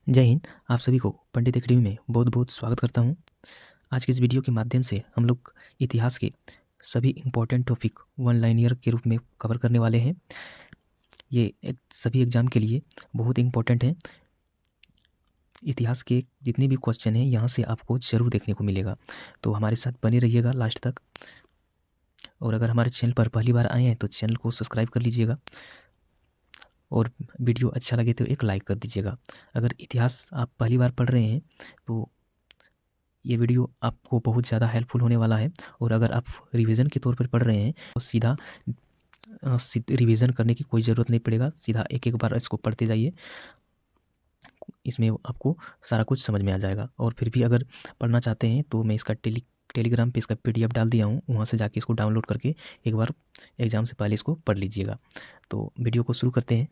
जय हिंद। आप सभी को पंडित एकेडमी में बहुत बहुत स्वागत करता हूं। आज के इस वीडियो के माध्यम से हम लोग इतिहास के सभी इम्पोर्टेंट टॉपिक वन लाइनियर के रूप में कवर करने वाले हैं। ये सभी एग्जाम के लिए बहुत इम्पोर्टेंट है। इतिहास के जितने भी क्वेश्चन हैं यहाँ से आपको ज़रूर देखने को मिलेगा, तो हमारे साथ बने रहिएगा लास्ट तक। और अगर हमारे चैनल पर पहली बार आए हैं तो चैनल को सब्सक्राइब कर लीजिएगा और वीडियो अच्छा लगे तो एक लाइक कर दीजिएगा। अगर इतिहास आप पहली बार पढ़ रहे हैं तो ये वीडियो आपको बहुत ज़्यादा हेल्पफुल होने वाला है। और अगर आप रिवीजन के तौर पर पढ़ रहे हैं तो सीधा रिवीजन करने की कोई ज़रूरत नहीं पड़ेगा, सीधा एक एक बार इसको पढ़ते जाइए, इसमें आपको सारा कुछ समझ में आ जाएगा। और फिर भी अगर पढ़ना चाहते हैं तो मैं इसका टेलीग्राम पे इसका PDF डाल दिया हूँ, वहाँ से जाके इसको डाउनलोड करके एक बार एग्ज़ाम से पहले इसको पढ़ लीजिएगा। तो वीडियो को शुरू करते हैं।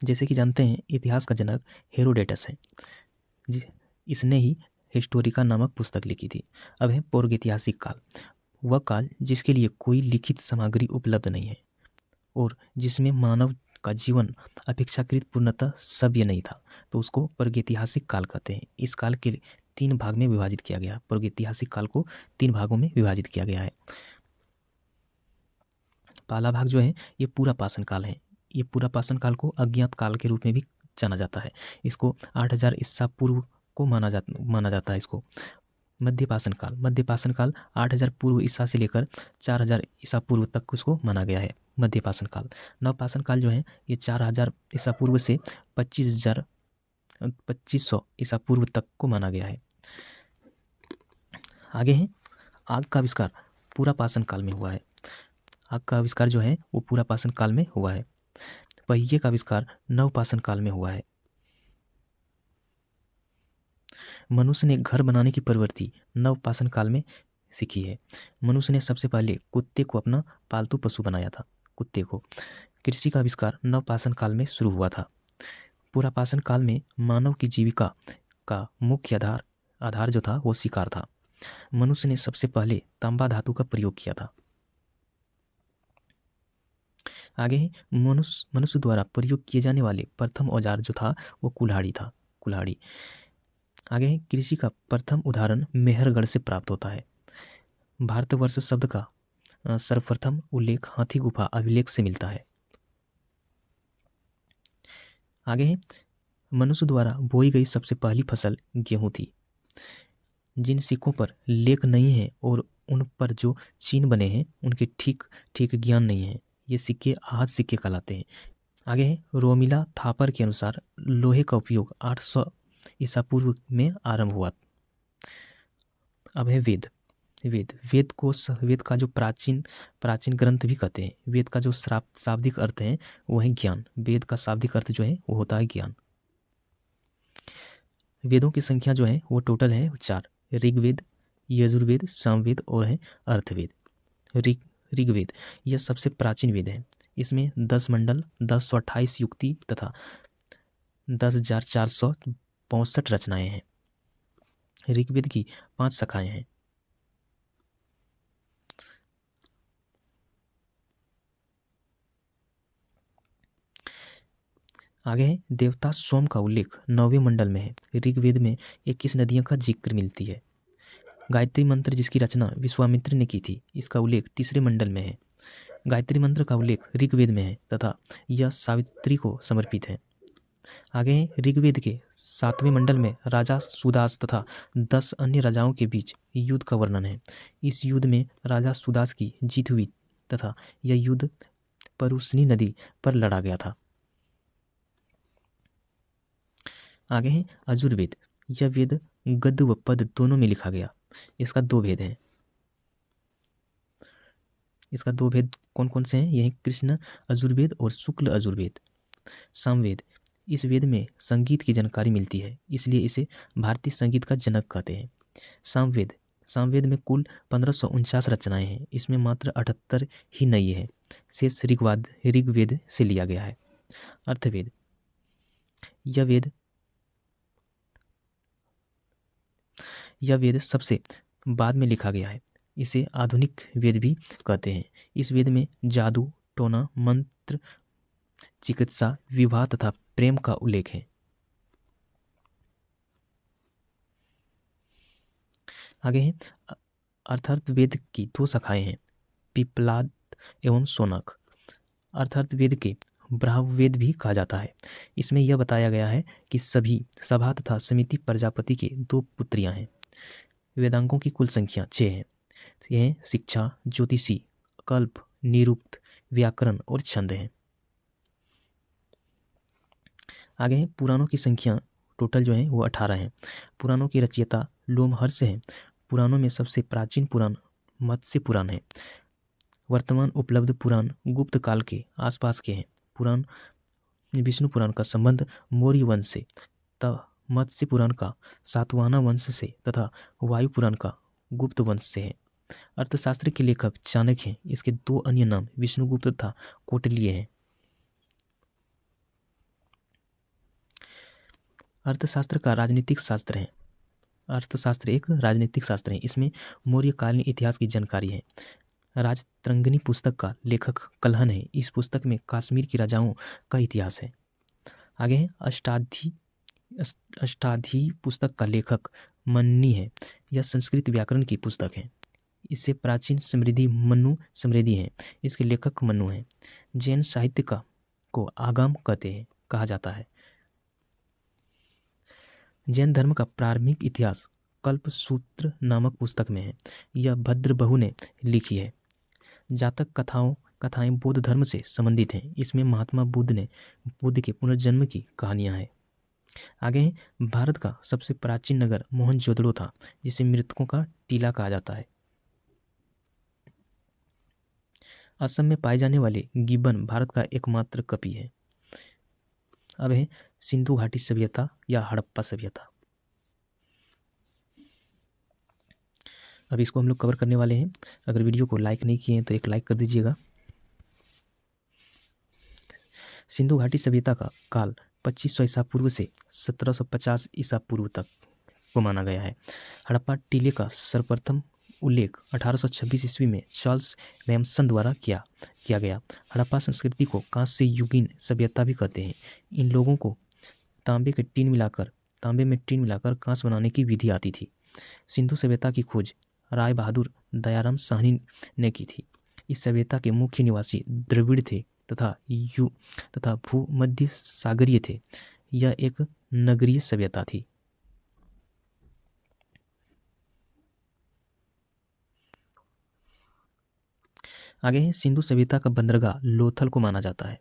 जैसे कि जानते हैं इतिहास का जनक हेरोडेटस है जी, इसने ही हिस्टोरिका नामक पुस्तक लिखी थी। अब है पूर्वैतिहासिक काल, वह काल जिसके लिए कोई लिखित सामग्री उपलब्ध नहीं है और जिसमें मानव का जीवन अपेक्षाकृत पूर्णतः सभ्य नहीं था, तो उसको पूर्वैतिहासिक काल कहते हैं। इस काल के 3 भाग में विभाजित किया गया। पूर्वैतिहासिक काल को 3 भागों में विभाजित किया गया है। पहला भाग जो है ये पूरा पाषाण काल है। ये पूरा पाषाण काल को अज्ञात काल के रूप में भी जाना जाता है। इसको 8000 ईसा पूर्व को माना जाता है। इसको मध्य पाषाण काल 8000 पूर्व ईसा से लेकर 4000 ईसा पूर्व तक उसको माना गया है, मध्य पाषाण काल। नव पाषाण काल जो है ये 4000 ईसा पूर्व से 2500 ईसा पूर्व तक को माना गया है। आगे है आग का आविष्कार, पूरा पाषाण काल में हुआ है। आग का आविष्कार जो है वो पूरा पाषाण काल में हुआ है। पहिए का आविष्कार नव पाषाण काल में हुआ है। मनुष्य ने घर बनाने की प्रवृत्ति नव पाषाण काल में सीखी है। मनुष्य ने सबसे पहले कुत्ते को अपना पालतू पशु बनाया था, कुत्ते को। कृषि का आविष्कार नव पाषाण काल में शुरू हुआ था। पूरा पाषाण काल में मानव की जीविका का मुख्य आधार जो था वो शिकार था। मनुष्य ने सबसे पहले तांबा धातु का प्रयोग किया था। आगे है मनुष्य द्वारा प्रयोग किए जाने वाले प्रथम औजार जो था वो कुल्हाड़ी था, कुल्हाड़ी। आगे है कृषि का प्रथम उदाहरण मेहरगढ़ से प्राप्त होता है। भारतवर्ष शब्द का सर्वप्रथम उल्लेख हाथी गुफा अभिलेख से मिलता है। आगे है मनुष्य द्वारा बोई गई सबसे पहली फसल गेहूं थी। जिन सिक्कों पर लेख नहीं है और उन पर जो चिन्ह बने हैं उनके ठीक ठीक ज्ञान नहीं है, ये सिक्के आहत सिक्के कहलाते हैं। आगे है रोमिला थापर के अनुसार लोहे का उपयोग 800 ईसा पूर्व में आरंभ हुआ। अब है वेद का जो प्राचीन ग्रंथ भी कहते हैं। वेद का जो शाब्दिक अर्थ है वो है ज्ञान। वेद का शाब्दिक अर्थ जो है वो होता है ज्ञान। वेदों की संख्या जो है वो टोटल है 4। ऋग्वेद, यजुर्वेद, सामवेद और है अर्थवेद। ऋग्वेद यह सबसे प्राचीन वेद है। इसमें 10 मंडल, 1028 युक्ति तथा 10,465 रचनाएं हैं। ऋग्वेद की 5 शाखाएं हैं। आगे है देवता सोम का उल्लेख 9वें मंडल में है। ऋग्वेद में 21 नदियों का जिक्र मिलती है। गायत्री मंत्र जिसकी रचना विश्वामित्र ने की थी, इसका उल्लेख 3रे मंडल में है। गायत्री मंत्र का उल्लेख ऋग्वेद में है तथा यह सावित्री को समर्पित है। आगे है ऋग्वेद के 7वें मंडल में राजा सुदास तथा 10 अन्य राजाओं के बीच युद्ध का वर्णन है। इस युद्ध में राजा सुदास की जीत हुई तथा यह युद्ध परुशनी नदी पर लड़ा गया था। आगे है अजुर्वेद। यह वेद गद्य व पद दोनों में लिखा गया। इसका 2 भेद हैं। इसका 2 भेद कौन कौन से हैं? यह कृष्ण अजुर्वेद और शुक्ल अजुर्वेद। सामवेद, इस वेद में संगीत की जानकारी मिलती है, इसलिए इसे भारतीय संगीत का जनक कहते हैं। सामवेद में कुल 1549 रचनाएं हैं। इसमें मात्र 78 ही नई है, शेष ऋग्वेद से लिया गया है। अर्थवेद, यह वेद सबसे बाद में लिखा गया है। इसे आधुनिक वेद भी कहते हैं। इस वेद में जादू, टोना, मंत्र, चिकित्सा, विवाह तथा प्रेम का उल्लेख है। आगे है अर्थवेद की दो शाखाएं हैं, पिप्पलाद एवं शौनक। अर्थवेद के ब्रह्मवेद भी कहा जाता है। इसमें यह बताया गया है कि सभी सभा तथा समिति प्रजापति के दो पुत्रियां हैं। वेदांगों की कुल संख्या 6 है। यह शिक्षा, ज्योतिषी, कल्प, निरुक्त, व्याकरण और छंद हैं। आगे है पुराणों की संख्या टोटल जो है वो 18 है। पुराणों की रचयिता लोमहर्ष हैं। पुराणों में सबसे प्राचीन पुराण मत्स्य पुराण है। वर्तमान उपलब्ध पुराण गुप्त काल के आसपास के हैं। पुराण विष्णु पुराण का संबंध मौर्य वंश से, मत्स्य पुराण का सातवाहना वंश से तथा वायु पुराण का गुप्त वंश से है। अर्थशास्त्र के लेखक चाणक्य हैं। इसके दो अन्य नाम विष्णुगुप्त तथा कौटिल्य हैं। अर्थशास्त्र का राजनीतिक शास्त्र है। अर्थशास्त्र एक राजनीतिक शास्त्र है। इसमें मौर्यकालीन इतिहास की जानकारी है। राजतरंगिणी पुस्तक का लेखक कल्हण है। इस पुस्तक में कश्मीर के राजाओं का इतिहास है। आगे है अष्टाध्यायी पुस्तक का लेखक मन्नी है। यह संस्कृत व्याकरण की पुस्तक है। इससे प्राचीन समृद्धि मनु समृद्धि है। इसके लेखक मनु हैं। जैन साहित्य को आगम कहा जाता है। जैन धर्म का प्रारंभिक इतिहास कल्पसूत्र नामक पुस्तक में है। यह भद्रबहु ने लिखी है। जातक कथाएं बौद्ध धर्म से संबंधित हैं। इसमें महात्मा बुद्ध के पुनर्जन्म की कहानियां हैं। आगे है भारत का सबसे प्राचीन नगर मोहनजोदड़ो था, जिसे मृतकों का टीला कहा जाता है। असम में पाए जाने वाले गिब्बन भारत का एकमात्र कपि है। अब है सिंधु घाटी सभ्यता या हड़प्पा सभ्यता। अब इसको हम लोग कवर करने वाले हैं। अगर वीडियो को लाइक नहीं किए हैं तो एक लाइक कर दीजिएगा। सिंधु घाटी सभ्यता का काल 2500 ईसा पूर्व से 1750 ईसा पूर्व तक को माना गया है। हड़प्पा टीले का सर्वप्रथम उल्लेख 1826 ईस्वी में चार्ल्स रैमसन द्वारा किया गया। हड़प्पा संस्कृति को कांस्य युगीन सभ्यता भी कहते हैं। इन लोगों को तांबे में टीन मिलाकर कांस्य बनाने की विधि आती थी। सिंधु सभ्यता की खोज राय बहादुर दयाराम साहनी ने की थी। इस सभ्यता के मुख्य निवासी द्रविड़ थे तथा भूमध्य सागरीय थे। यह एक नगरीय सभ्यता थी। आगे है सिंधु सभ्यता का बंदरगाह लोथल को माना जाता है।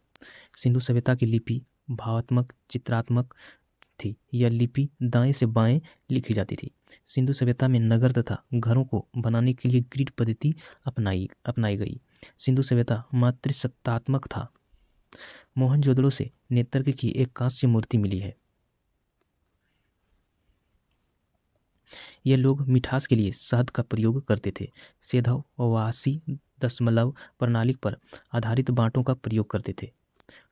सिंधु सभ्यता की लिपि भावात्मक चित्रात्मक थी। यह लिपि दाएं से बाएं लिखी जाती थी। सिंधु सभ्यता में नगर तथा घरों को बनाने के लिए ग्रिड पद्धति अपनाई गई। सिंधु सभ्यता मातृसत्तात्मक था। मोहनजोदड़ो से नेत्रक की एक कांस्य मूर्ति मिली है। ये लोग मिठास के लिए शहद का प्रयोग करते थे। सेधव वासी दशमलव प्रणाली पर आधारित बांटों का प्रयोग करते थे।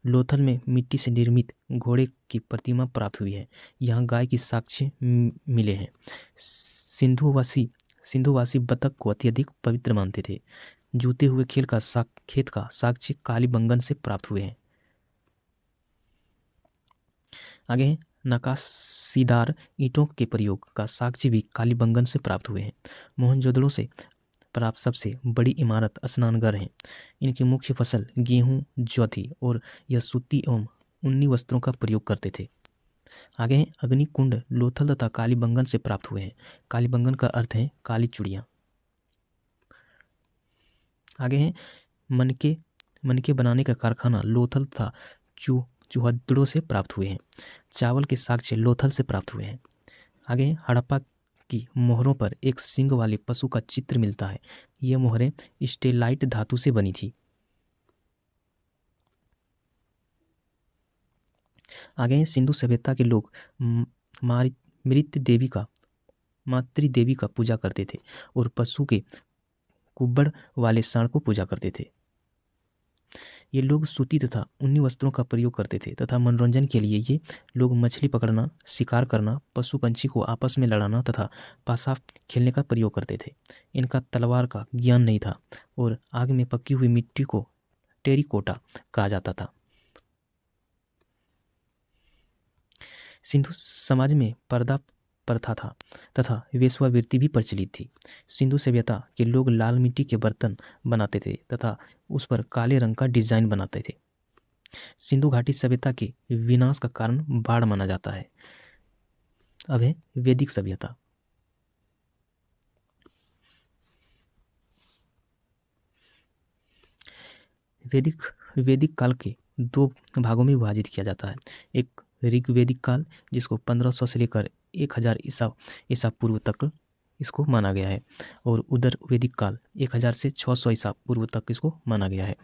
लोथल में मिट्टी से निर्मित घोड़े की प्रतिमा प्राप्त हुई है। यहाँ गाय की साक्ष्य मिले हैं। सिंधुवासी बतख को अत्यधिक पवित्र मानते थे। जूते हुए खेत का साक्ष्य कालीबंगन से प्राप्त हुए हैं। आगे है नक्काशीदार ईंटों के प्रयोग का साक्ष्य भी कालीबंगन से प्राप्त हुए हैं। मोहनजोदड़ो से प्राप्त सबसे बड़ी इमारत स्नानघर है। इनकी मुख्य फसल गेहूं, जौ थी और यह सूती एवं ऊनी वस्त्रों का प्रयोग करते थे। आगे हैं अग्निकुंड लोथल तथा कालीबंगन से प्राप्त हुए हैं। कालीबंगन का अर्थ है काली चूड़ियाँ। आगे हैं मनके बनाने का कारखाना लोथल तथा चुहद्दड़ो से प्राप्त हुए हैं। चावल के साक्ष्य लोथल से प्राप्त हुए हैं। आगे हड़प्पा की मोहरों पर एक सींग वाले पशु का चित्र मिलता है। यह मोहरें स्टेलाइट धातु से बनी थी। आगे सिंधु सभ्यता के लोग मातृ देवी का पूजा करते थे और पशु के कुब्बड़ वाले सांड को पूजा करते थे। ये लोग सूती तथा ऊनी वस्त्रों का प्रयोग करते थे तथा मनोरंजन के लिए ये लोग मछली पकड़ना, शिकार करना, पशु पंछी को आपस में लड़ाना तथा पासा खेलने का प्रयोग करते थे। इनका तलवार का ज्ञान नहीं था और आग में पकी हुई मिट्टी को टेरिकोटा कहा जाता था। सिंधु समाज में पर्दा प्रथा था तथा वेश्यावृत्ति भी प्रचलित थी। सिंधु सभ्यता के लोग लाल मिट्टी के बर्तन बनाते थे तथा उस पर काले रंग का डिजाइन बनाते थे। सिंधु घाटी सभ्यता के विनाश का कारण बाढ़ माना जाता है। अब है वैदिक सभ्यता। वैदिक काल के दो भागों में विभाजित किया जाता है। एक ऋग्वैदिक काल, जिसको 1500 से लेकर 1000 ईसा पूर्व तक इसको माना गया है, और उधर वैदिक काल 1000 से 600 ईसा पूर्व तक इसको माना गया है।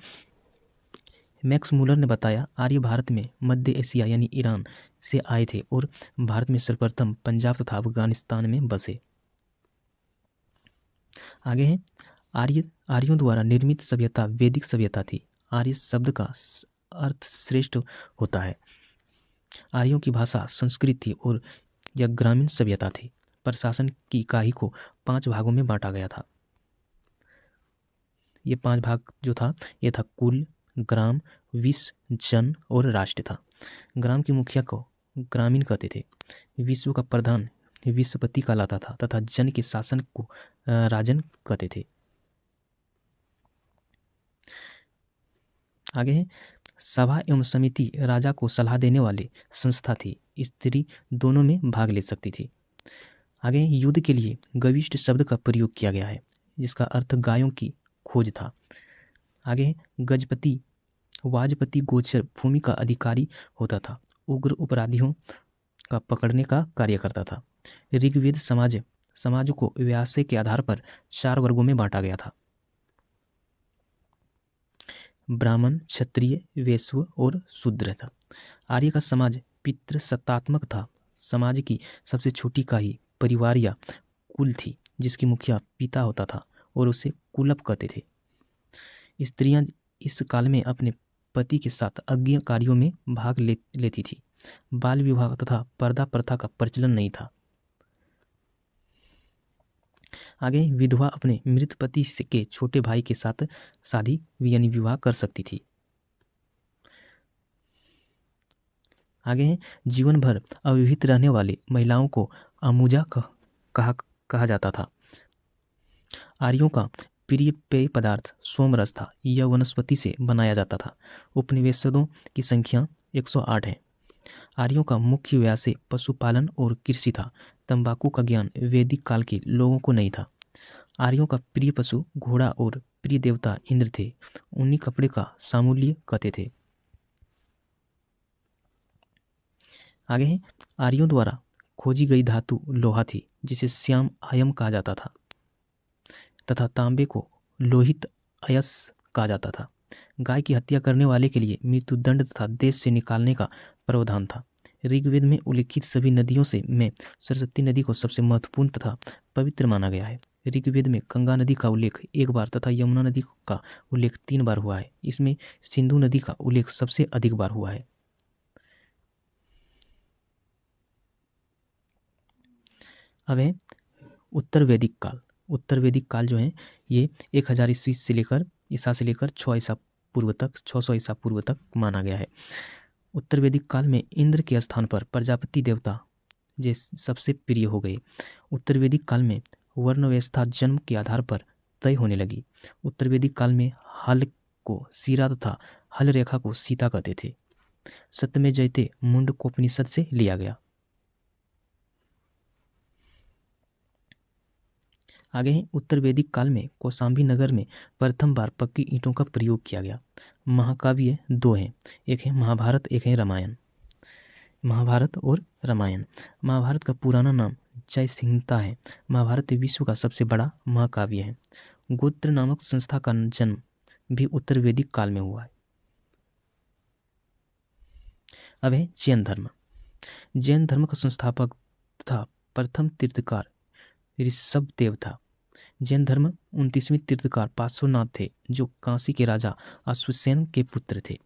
मैक्स मूलर ने बताया, आर्य भारत में मध्य एशिया यानी ईरान से आए थे और भारत में सर्वप्रथम पंजाब तथा अफगानिस्तान में बसे। आगे है आर्यों द्वारा निर्मित सभ्यता वैदिक सभ्यता थी। आर्य शब्द का अर्थ श्रेष्ठ होता है। आर्यों की भाषा संस्कृत थी और यह ग्रामीण सभ्यता थी। प्रशासन की इकाई को 5 भागों में बांटा गया था। ये 5 भाग जो था, ये था कुल, ग्राम, विश्व, जन और राष्ट्र था। ग्राम के मुखिया को ग्रामीण कहते थे। विश्व का प्रधान विश्वपति कहलाता था तथा जन के शासन को राजन कहते थे। आगे है सभा एवं समिति राजा को सलाह देने वाली संस्था थी। स्त्री दोनों में भाग ले सकती थी। आगे युद्ध के लिए गविष्ट शब्द का प्रयोग किया गया है, जिसका अर्थ गायों की खोज था। आगे गजपति वाजपति गोचर भूमि का अधिकारी होता था। उग्र अपराधियों का पकड़ने का कार्य करता था। ऋग्वेद समाज को व्यवसाय के आधार पर 4 वर्गों में बांटा गया था। ब्राह्मण, क्षत्रिय, वैश्य और शूद्र था। आर्य का समाज पितृसत्तात्मक था। समाज की सबसे छोटी इकाई परिवार या कुल थी, जिसकी मुखिया पिता होता था और उसे कुलप कहते थे। स्त्रियां इस काल में अपने पति के साथ अज्ञेय कार्यों में भाग लेती थी। बाल विवाह तथा पर्दा प्रथा का प्रचलन नहीं था। आगे विधवा अपने मृत पति के छोटे भाई के साथ शादी यानी विवाह कर सकती थी। आगे है जीवन भर अविवाहित रहने वाली महिलाओं को अमुजा कहा जाता था। आर्यों का प्रिय पेय पदार्थ सोमरस था। यह वनस्पति से बनाया जाता था। उपनिवेशों की संख्या 108 है। आर्यों का मुख्य व्यवसाय पशुपालन और कृषि था। तंबाकू का ज्ञान वैदिक काल के लोगों को नहीं था। आर्यों का प्रिय पशु घोड़ा और प्रिय देवता इंद्र थे। उन्हीं कपड़े का सामूल्य कहते थे। आगे है आर्यों द्वारा खोजी गई धातु लोहा थी, जिसे श्याम आयम कहा जाता था तथा तांबे को लोहित अयस कहा जाता था। गाय की हत्या करने वाले के लिए मृत्युदंड तथा देश से निकालने का प्रावधान था। ऋग्वेद में उल्लिखित सभी नदियों में सरस्वती नदी को सबसे महत्वपूर्ण तथा पवित्र माना गया है। ऋग्वेद में गंगा नदी का उल्लेख 1 बार तथा यमुना नदी का उल्लेख 3 बार हुआ है। इसमें सिंधु नदी का उल्लेख सबसे अधिक बार हुआ है। अब है उत्तर वैदिक काल। उत्तर वैदिक काल जो है ये 1000 ईसा से लेकर 600 ईसा पूर्व तक माना गया है। उत्तर वैदिक काल में इंद्र के स्थान पर प्रजापति देवता सबसे प्रिय हो गए। उत्तर वैदिक काल में वर्ण व्यवस्था जन्म के आधार पर तय होने लगी। उत्तर वैदिक काल में हल को सीरा तथा हल रेखा को सीता कहते थे। सत्यमेव जयते मुंडकोपनिषद से लिया गया। आगे है उत्तर वैदिक काल में कौशाम्बी नगर में प्रथम बार पक्की ईंटों का प्रयोग किया गया। महाकाव्य 2 हैं, एक है महाभारत, एक है रामायण। महाभारत और रामायण। महाभारत का पुराना नाम जय संहिता है। महाभारत विश्व का सबसे बड़ा महाकाव्य है। गोत्र नामक संस्था का जन्म भी उत्तर वैदिक काल में हुआ है। अब है जैन धर्म। जैन धर्म का संस्थापक तथा प्रथम तीर्थकार ऋषभदेव था। जैन धर्म 29वें तीर्थकार पार्श्वनाथ थे, जो काशी के राजा अश्वसेन के पुत्र थे।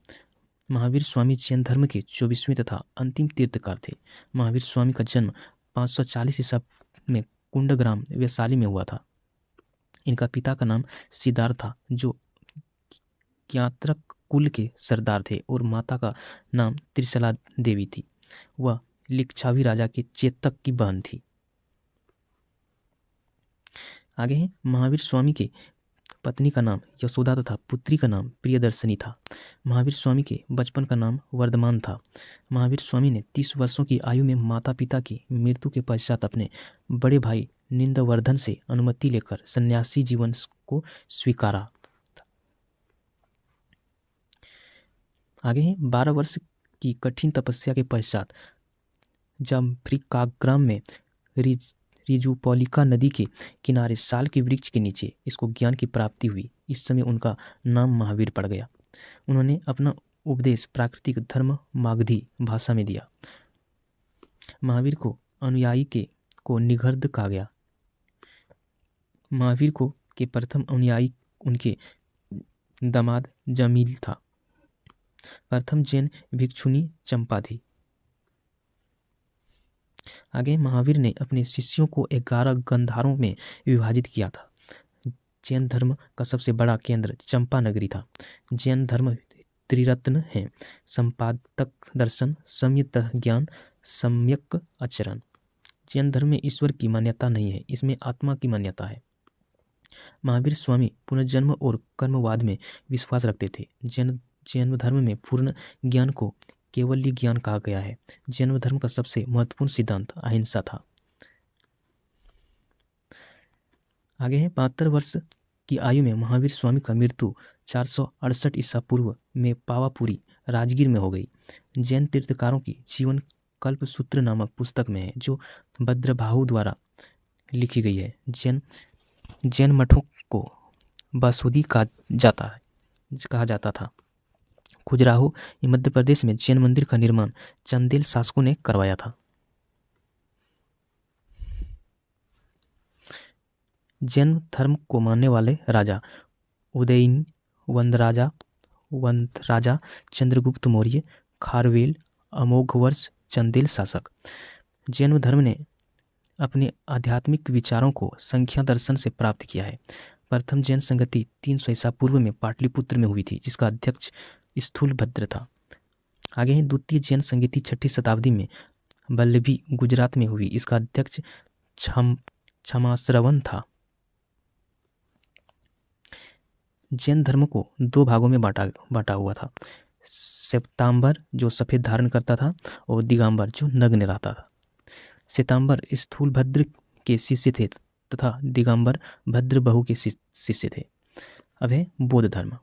महावीर स्वामी जैन धर्म के 24वें तथा अंतिम तीर्थकार थे। महावीर स्वामी का जन्म 540 ईसा में कुंडग्राम वैशाली में हुआ था। इनका पिता का नाम सिद्धार्थ था, जो क्यात्रक कुल के सरदार थे, और माता का नाम त्रिशला देवी थी। वह लिच्छावी राजा के चेतक की बहन थी। आगे है महावीर स्वामी के पत्नी का नाम यशोदा तथा पुत्री का नाम प्रियदर्शनी था। महावीर स्वामी के बचपन का नाम वर्धमान था। महावीर स्वामी ने 30 वर्षों की आयु में माता पिता की मृत्यु के पश्चात अपने बड़े भाई निंदवर्धन से अनुमति लेकर सन्यासी जीवन को स्वीकारा। आगे है 12 वर्ष की कठिन तपस्या के पश्चात जाम्फ्रिकाग्राम में रिजुपोलिका नदी के किनारे साल के वृक्ष के नीचे इसको ज्ञान की प्राप्ति हुई। इस समय उनका नाम महावीर पड़ गया। उन्होंने अपना उपदेश प्राकृतिक धर्म मागधी भाषा में दिया। महावीर को अनुयायी को निगर्ध कहा गया। महावीर को के प्रथम अनुयायी उनके दामाद जमील था। प्रथम जैन भिक्षुनी चंपा थी। आगे महावीर ने अपने शिष्यों को 11 गंधारों में विभाजित किया था। जैन धर्म का सबसे बड़ा केंद्र चंपा नगरी था। जैन धर्म त्रिरत्न है: संपादक दर्शन, सम्यक ज्ञान, सम्यक आचरण। जैन धर्म में ईश्वर की मान्यता नहीं है, इसमें आत्मा की मान्यता है। महावीर स्वामी पुनर्जन्म और कर्मवाद में विश्वास रखते थे। जैन धर्म में पूर्ण ज्ञान को केवल्य ज्ञान कहा गया है। जैन धर्म का सबसे महत्वपूर्ण सिद्धांत अहिंसा था। आगे है 72 वर्ष की आयु में महावीर स्वामी का मृत्यु 468 ईसा पूर्व में पावापुरी राजगीर में हो गई। जैन तीर्थकारों की जीवन कल्पसूत्र नामक पुस्तक में है, जो भद्रबाहु द्वारा लिखी गई है। जैन मठों को बासुदी कहा जाता था। खजुराहो मध्य प्रदेश में जैन मंदिर का निर्माण चंदेल शासकों ने करवाया था। जैन धर्म को मानने वाले राजा उदयन, वंदराजा चंद्रगुप्त मौर्य, खारवेल, अमोघवर्ष, चंदेल शासक। जैन धर्म ने अपने आध्यात्मिक विचारों को संख्या दर्शन से प्राप्त किया है। प्रथम जैन संगति 300 ईसा पूर्व में पाटलिपुत्र में हुई थी, जिसका अध्यक्ष स्थूलभद्र था। आगे है द्वितीय जैन संगति 6ठी शताब्दी में वल्लभी गुजरात में हुई। इसका अध्यक्ष क्षमाश्रवण था। जैन धर्म को 2 भागों में बांटा हुआ था: श्वेतांबर जो सफेद धारण करता था और दिगंबर जो नग्न रहता था। श्वेतांबर स्थूलभद्र के शिष्य थे तथा दिगंबर भद्रबाहु के शिष्य थे। अब है बौद्ध धर्म।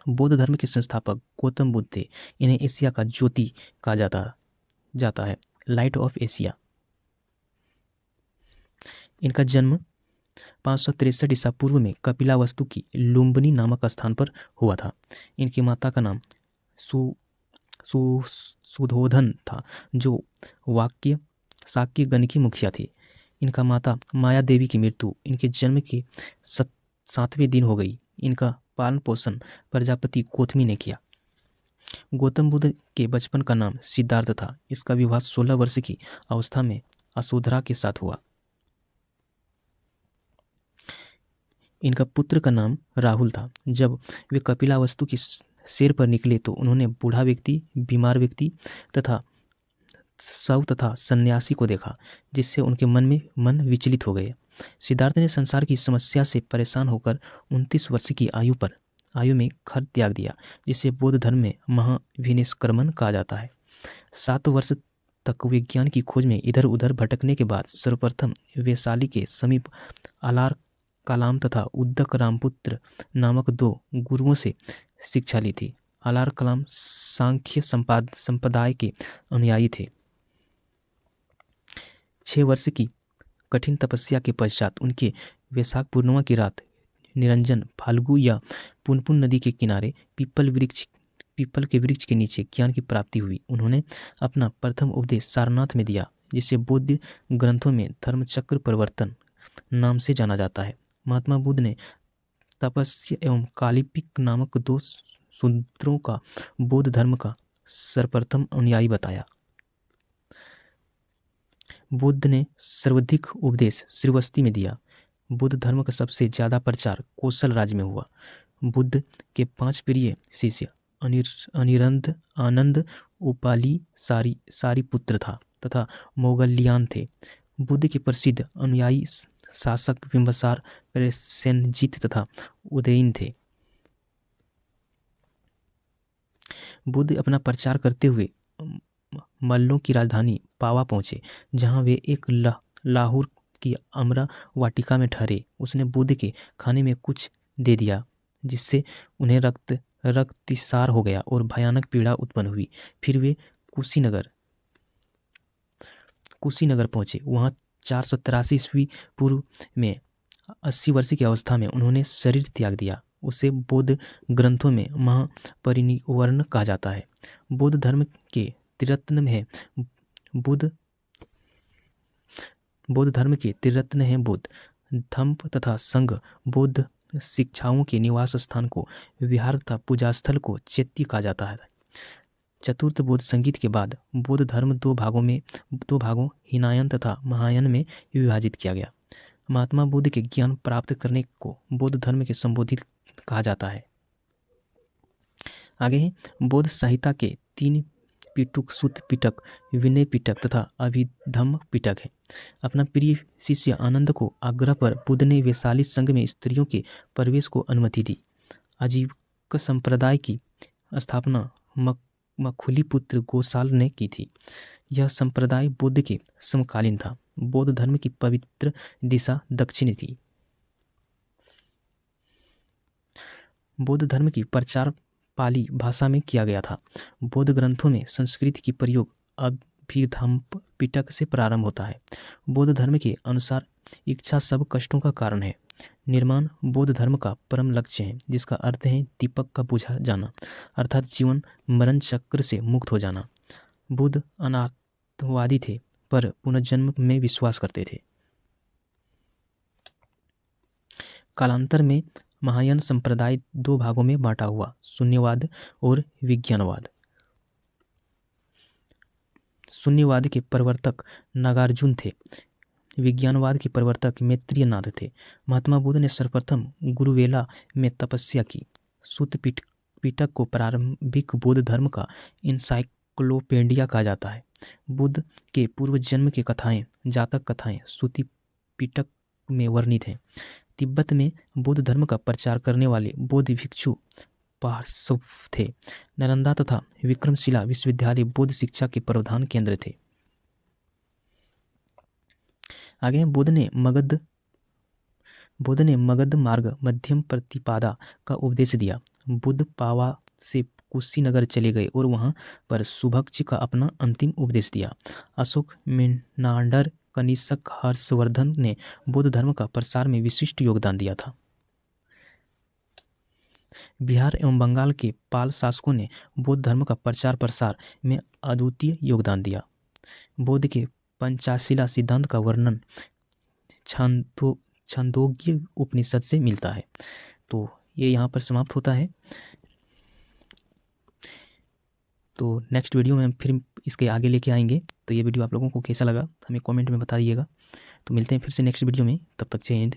बौद्ध धर्म के संस्थापक गौतम बुद्ध थे। इन्हें एशिया का ज्योति कहा जाता है, लाइट ऑफ एशिया। इनका जन्म 563 ईसा पूर्व में कपिलावस्तु की लुम्बिनी नामक स्थान पर हुआ था। इनकी माता का नाम सुधोधन था, जो शाक्य गण की मुखिया थी। इनका माता माया देवी की मृत्यु इनके जन्म के 7वें दिन हो गई। इनका पालन पोषण प्रजापति गौतमी ने किया। गौतम बुद्ध के बचपन का नाम सिद्धार्थ था। इसका विवाह 16 वर्ष की अवस्था में यशोधरा के साथ हुआ। इनका पुत्र का नाम राहुल था। जब वे कपिलावस्तु की सैर पर निकले तो उन्होंने बूढ़ा व्यक्ति, बीमार व्यक्ति तथा शव तथा सन्यासी को देखा, जिससे उनके मन विचलित हो गए। सिद्धार्थ ने संसार की समस्या से परेशान होकर 29 वर्ष की आयु में घर त्याग दिया, जिसे बौद्ध धर्म में महाविनिष्क्रमण कहा जाता है। 7 वर्ष तक वे ज्ञान की खोज में इधर उधर भटकने के बाद सर्वप्रथम वैशाली के समीप आलार कलाम तथा उद्दक रामपुत्र नामक 2 गुरुओं से शिक्षा ली थी। आलार कलाम सांख्य संप्रदाय के अनुयायी थे। 6 वर्ष की कठिन तपस्या के पश्चात उनके वैशाख पूर्णिमा की रात निरंजन फाल्गु या पुनपुन नदी के किनारे पीपल के वृक्ष के नीचे ज्ञान की प्राप्ति हुई। उन्होंने अपना प्रथम उपदेश सारनाथ में दिया, जिसे बौद्ध ग्रंथों में धर्मचक्र प्रवर्तन नाम से जाना जाता है। महात्मा बुद्ध ने तपस्या एवं कालिपिक नामक 2 सूत्रों का बौद्ध धर्म का सर्वप्रथम अनुयायी बताया। बुद्ध ने सर्वाधिक उपदेश श्रीवस्ती में दिया। बुद्ध धर्म का सबसे ज्यादा प्रचार कौशल राज्य में हुआ। बुद्ध के 5 प्रिय शिष्य अनिरुद्ध, आनंद, उपाली, सारीपुत्र था तथा मोगलियान थे। बुद्ध के प्रसिद्ध अनुयायी शासक बिंबिसार, प्रसेनजीत तथा उदयन थे। बुद्ध अपना प्रचार करते हुए मल्लों की राजधानी पावा पहुंचे, जहां वे एक लाहौर की अमरा वाटिका में ठहरे। उसने बुद्ध के खाने में कुछ दे दिया, जिससे उन्हें रक्तस्राव हो गया और भयानक पीड़ा उत्पन्न हुई। फिर वे कुशीनगर पहुंचे। वहां 483 ईस्वी पूर्व में 80 वर्ष की अवस्था में उन्होंने शरीर त्याग दिया। उसे बौद्ध ग्रंथों में महापरिनिर्वाण कहा जाता है। बौद्ध धर्म के त्रिरत्न हैं बुद्ध, धम्म तथा संघ। बौद्ध शिक्षाओं के निवास स्थान को, विहार तथा पूजा स्थल को चैत्य कहा जाता है। चतुर्थ बौद्ध संगीत के बाद बौद्ध धर्म दो भागों हीनयान तथा महायान में विभाजित किया गया। महात्मा बुद्ध के ज्ञान प्राप्त करने को बौद्ध धर्म के संबोधित कहा जाता है। आगे है बौद्ध संहिता के 3 पिटक, सुत्त पिटक, विनय पिटक तथा अभिधम्म पिटक है। अपना प्रिय शिष्य आनंद को आग्रह पर बुद्ध ने वैशाली संघ में स्त्रियों के प्रवेश को अनुमति दी। आजीविक संप्रदाय की स्थापना मखुली पुत्र गोसाल ने की थी। यह संप्रदाय बुद्ध के समकालीन था। बौद्ध धर्म की पवित्र दिशा दक्षिण थी। बौद्ध धर्म की प्रचार पाली भाषा में किया गया था। बौद्ध ग्रंथों में संस्कृत की प्रयोग अभिधम्म पिटक से प्रारंभ होता है। बौद्ध धर्म के अनुसार इच्छा सब कष्टों का कारण है। निर्माण बौद्ध धर्म का परम लक्ष्य है, जिसका अर्थ है दीपक का बुझा जाना, अर्थात जीवन मरण चक्र से मुक्त हो जाना। बुद्ध अनाथवादी थे, पर पुनर्जन्म में विश्वास करते थे। कालांतर में महायान संप्रदाय 2 भागों में बांटा हुआ, शून्यवाद और विज्ञानवाद। शून्यवाद के प्रवर्तक नागार्जुन थे। विज्ञानवाद के प्रवर्तक मैत्रेयनाथ थे। महात्मा बुद्ध ने सर्वप्रथम गुरुवेला में तपस्या की। सुत्त पिटक को प्रारंभिक बौद्ध धर्म का इंसाइक्लोपीडिया कहा जाता है। बुद्ध के पूर्व जन्म की कथाएं, जातक कथाएं सुत्त पिटक में वर्णित हैं। तिब्बत में बौद्ध धर्म का प्रचार करने वाले बौद्ध भिक्षु पार्श्व थे। नालंदा तथा विक्रमशिला विश्वविद्यालय बौद्ध शिक्षा के प्रधान केंद्र थे। आगे बुद्ध ने मगध मार्ग मध्यम प्रतिपादा का उपदेश दिया। बुद्ध पावा से कुशीनगर चले गए और वहां पर सुभक्ष का अपना अंतिम उपदेश दिया। अशोक, मेनांडर, कनिष्क, हर्षवर्धन ने बौद्ध धर्म का प्रसार में विशिष्ट योगदान दिया था। बिहार एवं बंगाल के पाल शासकों ने बौद्ध धर्म का प्रचार प्रसार में अद्वितीय योगदान दिया। बौद्ध के पंचाशीला सिद्धांत का वर्णन छांदोग्य उपनिषद से मिलता है। तो ये यहाँ पर समाप्त होता है। तो नेक्स्ट वीडियो में हम फिर इसके आगे लेके आएंगे। तो ये वीडियो आप लोगों को कैसा लगा हमें कमेंट में बताइएगा। तो मिलते हैं फिर से नेक्स्ट वीडियो में, तब तक जय हिंद।